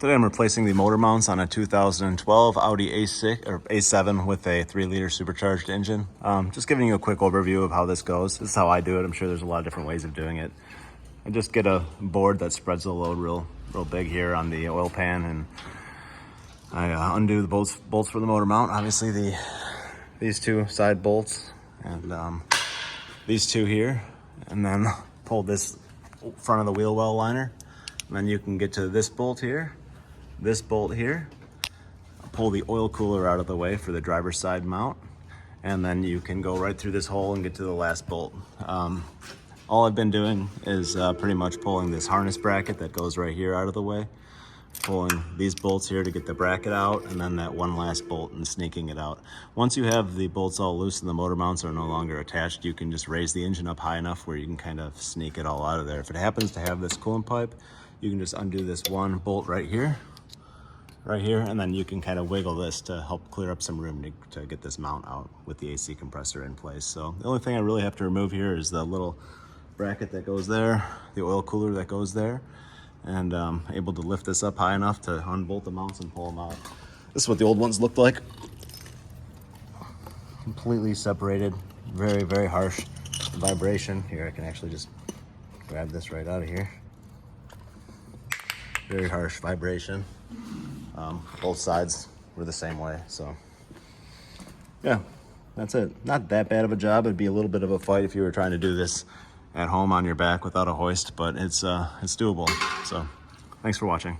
Today I'm replacing the motor mounts on a 2012 Audi A6 or A7 with a 3-liter supercharged engine. Just giving you a quick overview of how this goes. This is how I do it. I'm sure there's a lot of different ways of doing it. I just get a board that spreads the load real big here on the oil pan, and I undo the bolts for the motor mount. Obviously these two side bolts and these two here, and then pull this front of the wheel well liner. And then you can get to this bolt here, this bolt here, pull the oil cooler out of the way for the driver's side mount, and then you can go right through this hole and get to the last bolt. All I've been doing is pretty much pulling this harness bracket that goes right here out of the way, pulling these bolts here to get the bracket out, and then that one last bolt and sneaking it out. Once you have the bolts all loose and the motor mounts are no longer attached, you can just raise the engine up high enough where you can kind of sneak it all out of there. If it happens to have this coolant pipe, you can just undo this one bolt right here, and then you can kind of wiggle this to help clear up some room to get this mount out with the AC compressor in place. So the only thing I really have to remove here is the little bracket that goes there, the oil cooler that goes there, and able to lift this up high enough to unbolt the mounts and pull them out. This is what the old ones looked like. Completely separated, very harsh vibration. Here, I can actually just grab this right out of here. Very harsh vibration. Both sides were the same way, so yeah, that's it. Not that bad of a job. It'd be a little bit of a fight if you were trying to do this at home on your back without a hoist, but it's doable. So thanks for watching.